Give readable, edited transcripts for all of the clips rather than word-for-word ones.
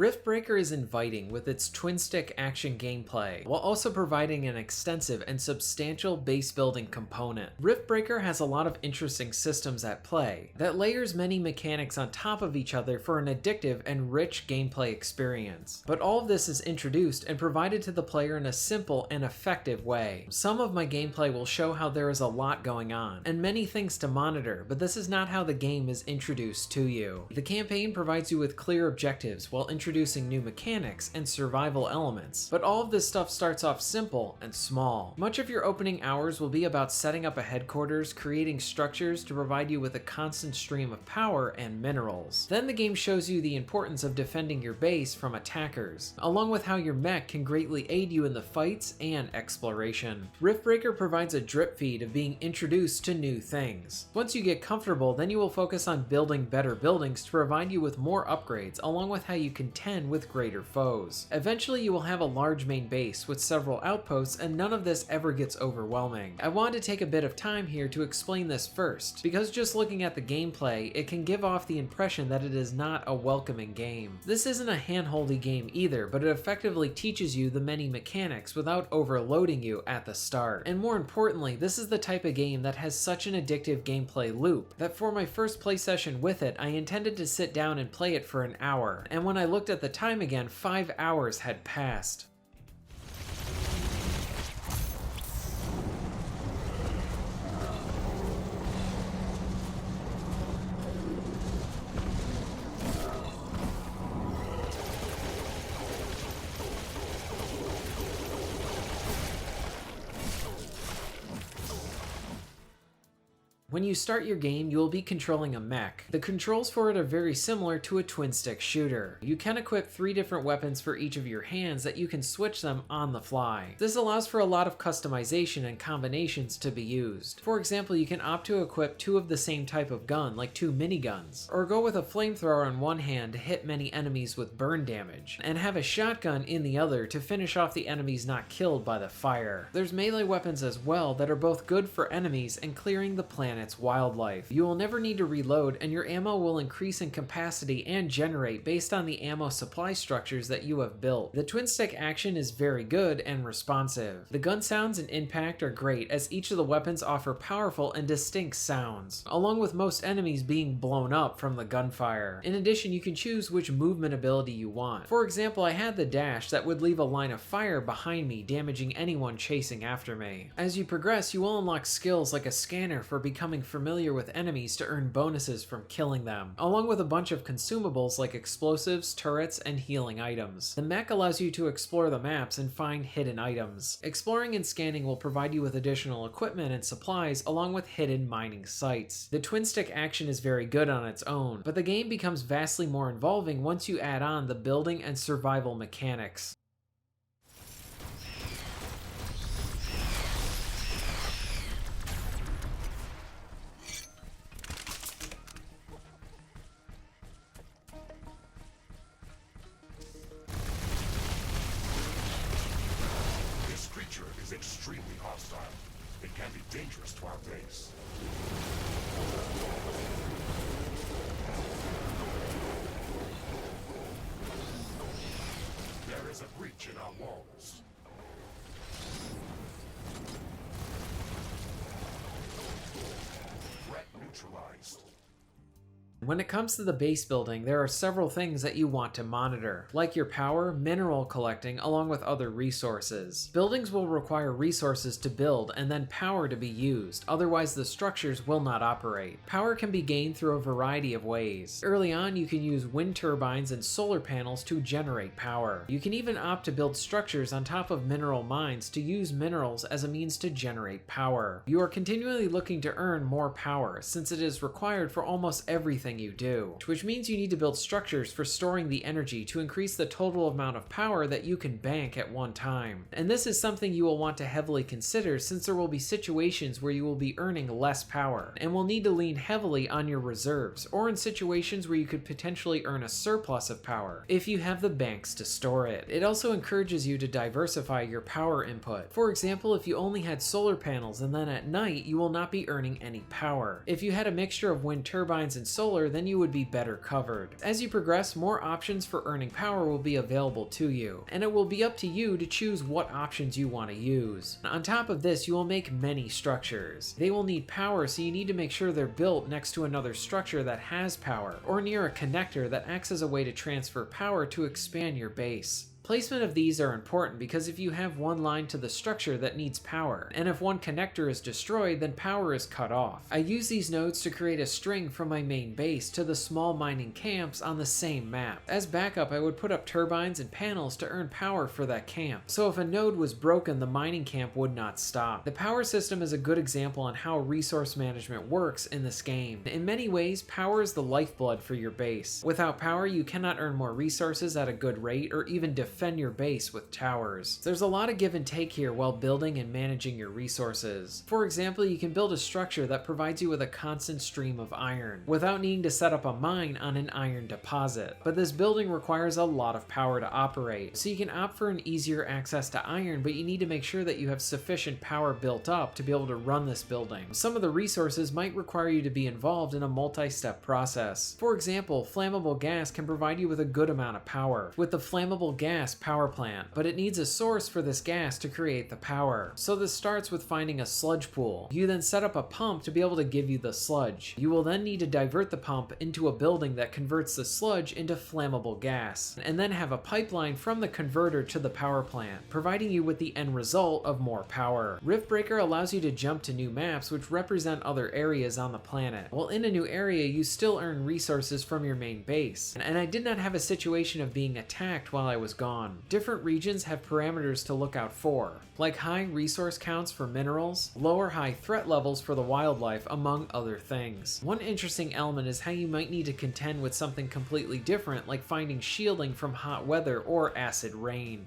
Riftbreaker is inviting with its twin-stick action gameplay, while also providing an extensive and substantial base building component. Riftbreaker has a lot of interesting systems at play that layers many mechanics on top of each other for an addictive and rich gameplay experience. But all of this is introduced and provided to the player in a simple and effective way. Some of my gameplay will show how there is a lot going on, and many things to monitor, but this is not how the game is introduced to you. The campaign provides you with clear objectives while introducing new mechanics and survival elements, but all of this stuff starts off simple and small. Much of your opening hours will be about setting up a headquarters, creating structures to provide you with a constant stream of power and minerals. Then the game shows you the importance of defending your base from attackers, along with how your mech can greatly aid you in the fights and exploration. Riftbreaker provides a drip feed of being introduced to new things. Once you get comfortable, then you will focus on building better buildings to provide you with more upgrades, along with how you contend with greater foes. Eventually you will have a large main base with several outposts, and none of this ever gets overwhelming. I wanted to take a bit of time here to explain this first, because just looking at the gameplay, it can give off the impression that it is not a welcoming game. This isn't a handholdy game either, but it effectively teaches you the many mechanics without overloading you at the start. And more importantly, this is the type of game that has such an addictive gameplay loop that for my first play session with it, I intended to sit down and play it for an hour, and when I looked at the time again, 5 hours had passed. When you start your game, you will be controlling a mech. The controls for it are very similar to a twin-stick shooter. You can equip 3 different weapons for each of your hands that you can switch them on the fly. This allows for a lot of customization and combinations to be used. For example, you can opt to equip 2 of the same type of gun, like 2 miniguns, or go with a flamethrower on one hand to hit many enemies with burn damage, and have a shotgun in the other to finish off the enemies not killed by the fire. There's melee weapons as well that are both good for enemies and clearing the planet's wildlife. You will never need to reload, and your ammo will increase in capacity and generate based on the ammo supply structures that you have built. The twin stick action is very good and responsive. The gun sounds and impact are great, as each of the weapons offer powerful and distinct sounds, along with most enemies being blown up from the gunfire. In addition, you can choose which movement ability you want. For example, I had the dash that would leave a line of fire behind me, damaging anyone chasing after me. As you progress, you will unlock skills like a scanner for becoming familiar with enemies to earn bonuses from killing them, along with a bunch of consumables like explosives, turrets, and healing items. The mech allows you to explore the maps and find hidden items. Exploring and scanning will provide you with additional equipment and supplies, along with hidden mining sites. The twin stick action is very good on its own, but the game becomes vastly more involving once you add on the building and survival mechanics. Is extremely hostile. It can be dangerous to our base. There is a breach in our walls. Threat neutralized. When it comes to the base building, there are several things that you want to monitor, like your power, mineral collecting, along with other resources. Buildings will require resources to build and then power to be used, otherwise the structures will not operate. Power can be gained through a variety of ways. Early on, you can use wind turbines and solar panels to generate power. You can even opt to build structures on top of mineral mines to use minerals as a means to generate power. You are continually looking to earn more power, since it is required for almost everything you do, which means you need to build structures for storing the energy to increase the total amount of power that you can bank at one time. And this is something you will want to heavily consider, since there will be situations where you will be earning less power and will need to lean heavily on your reserves, or in situations where you could potentially earn a surplus of power if you have the banks to store it. It also encourages you to diversify your power input. For example, if you only had solar panels and then at night you will not be earning any power. If you had a mixture of wind turbines and solar smaller, then you would be better covered. As you progress, more options for earning power will be available to you, and it will be up to you to choose what options you want to use. On top of this, you will make many structures. They will need power, so you need to make sure they're built next to another structure that has power, or near a connector that acts as a way to transfer power to expand your base. Placement of these are important because if you have one line to the structure that needs power, and if one connector is destroyed, then power is cut off. I use these nodes to create a string from my main base to the small mining camps on the same map. As backup, I would put up turbines and panels to earn power for that camp, so if a node was broken, the mining camp would not stop. The power system is a good example on how resource management works in this game. In many ways, power is the lifeblood for your base. Without power, you cannot earn more resources at a good rate or even defend your base with towers. There's a lot of give and take here while building and managing your resources. For example, you can build a structure that provides you with a constant stream of iron without needing to set up a mine on an iron deposit. But this building requires a lot of power to operate, so you can opt for an easier access to iron, but you need to make sure that you have sufficient power built up to be able to run this building. Some of the resources might require you to be involved in a multi-step process. For example, flammable gas can provide you with a good amount of power with the flammable gas power plant, but it needs a source for this gas to create the power. So this starts with finding a sludge pool. You then set up a pump to be able to give you the sludge. You will then need to divert the pump into a building that converts the sludge into flammable gas, and then have a pipeline from the converter to the power plant, providing you with the end result of more power. Riftbreaker allows you to jump to new maps which represent other areas on the planet. While in a new area, you still earn resources from your main base, and I did not have a situation of being attacked while I was gone. Different regions have parameters to look out for, like high resource counts for minerals, low or high threat levels for the wildlife, among other things. One interesting element is how you might need to contend with something completely different, like finding shielding from hot weather or acid rain.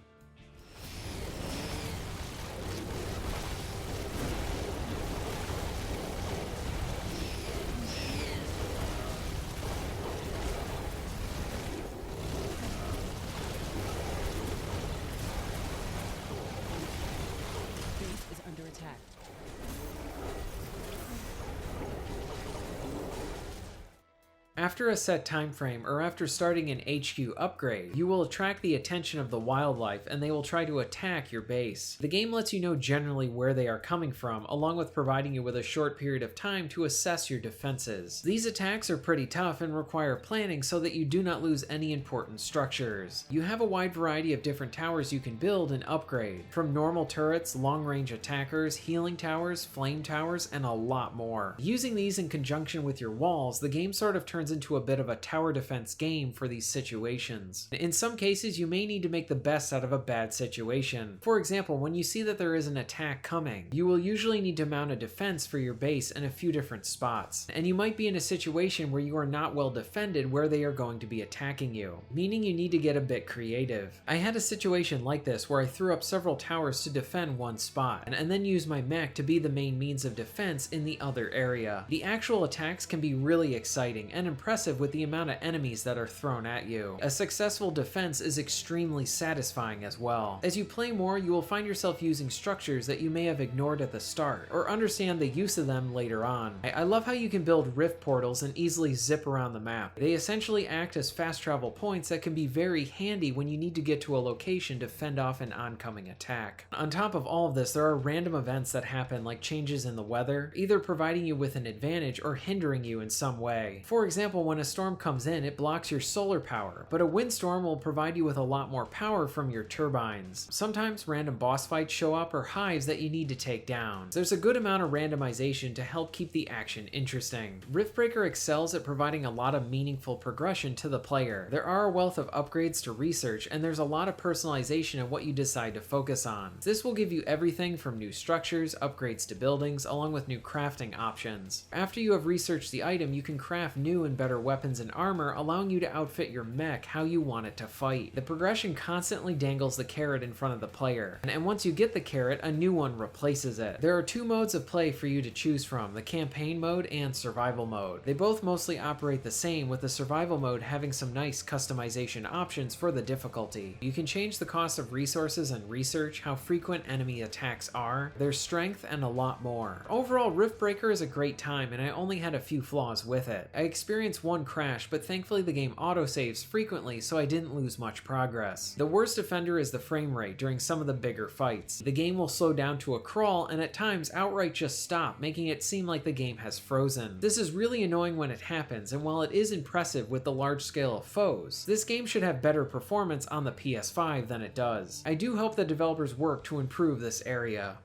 After a set time frame, or after starting an HQ upgrade, you will attract the attention of the wildlife and they will try to attack your base. The game lets you know generally where they are coming from, along with providing you with a short period of time to assess your defenses. These attacks are pretty tough and require planning so that you do not lose any important structures. You have a wide variety of different towers you can build and upgrade, from normal turrets, long-range attackers, healing towers, flame towers, and a lot more. Using these in conjunction with your walls, the game sort of turns into a bit of a tower defense game for these situations. In some cases, you may need to make the best out of a bad situation. For example, when you see that there is an attack coming, you will usually need to mount a defense for your base in a few different spots, and you might be in a situation where you are not well defended where they are going to be attacking you, meaning you need to get a bit creative. I had a situation like this where I threw up several towers to defend one spot, and then used my mech to be the main means of defense in the other area. The actual attacks can be really exciting and impressive with the amount of enemies that are thrown at you. A successful defense is extremely satisfying as well. As you play more, you will find yourself using structures that you may have ignored at the start, or understand the use of them later on. I love how you can build rift portals and easily zip around the map. They essentially act as fast travel points that can be very handy when you need to get to a location to fend off an oncoming attack. On top of all of this, there are random events that happen, like changes in the weather, either providing you with an advantage or hindering you in some way. For example, when a storm comes in, it blocks your solar power, but a windstorm will provide you with a lot more power from your turbines. Sometimes random boss fights show up or hives that you need to take down. There's a good amount of randomization to help keep the action interesting. Riftbreaker excels at providing a lot of meaningful progression to the player. There are a wealth of upgrades to research, and there's a lot of personalization of what you decide to focus on. This will give you everything from new structures, upgrades to buildings, along with new crafting options. After you have researched the item, you can craft new and better weapons and armor, allowing you to outfit your mech how you want it to fight. The progression constantly dangles the carrot in front of the player, and once you get the carrot, a new one replaces it. There are two modes of play for you to choose from, the campaign mode and survival mode. They both mostly operate the same, with the survival mode having some nice customization options for the difficulty. You can change the cost of resources and research, how frequent enemy attacks are, their strength, and a lot more. Overall, Riftbreaker is a great time, and I only had a few flaws with it. I experienced experienced one crash, but thankfully the game autosaves frequently so I didn't lose much progress. The worst offender is the frame rate during some of the bigger fights. The game will slow down to a crawl and at times outright just stop, making it seem like the game has frozen. This is really annoying when it happens, and while it is impressive with the large scale of foes, this game should have better performance on the PS5 than it does. I do hope the developers work to improve this area.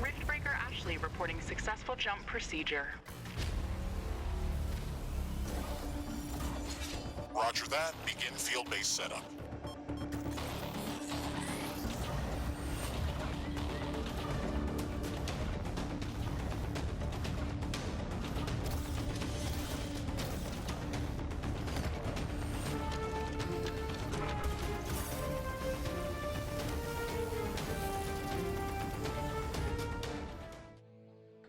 Riftbreaker Ashley reporting successful jump procedure. Roger that. Begin field-based setup.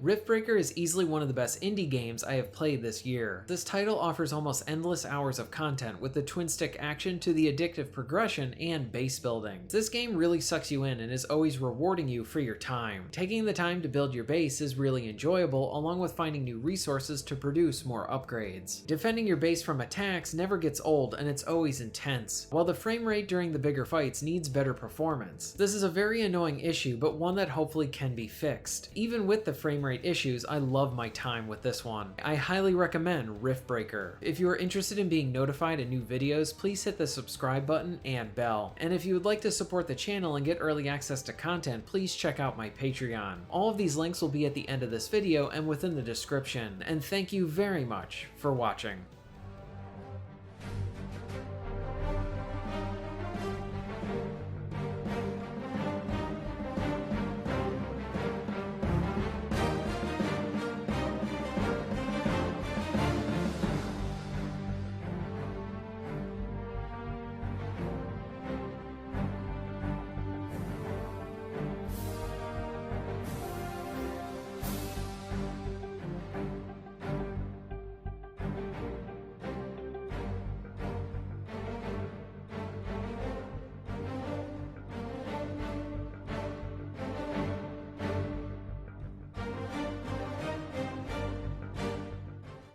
Riftbreaker is easily one of the best indie games I have played this year. This title offers almost endless hours of content with the twin-stick action to the addictive progression and base building. This game really sucks you in and is always rewarding you for your time. Taking the time to build your base is really enjoyable, along with finding new resources to produce more upgrades. Defending your base from attacks never gets old and it's always intense, while the frame rate during the bigger fights needs better performance. This is a very annoying issue, but one that hopefully can be fixed. Even with the frame rate issues, I love my time with this one. I highly recommend Riftbreaker. If you are interested in being notified of new videos, please hit the subscribe button and bell. And if you would like to support the channel and get early access to content, please check out my Patreon. All of these links will be at the end of this video and within the description. And thank you very much for watching.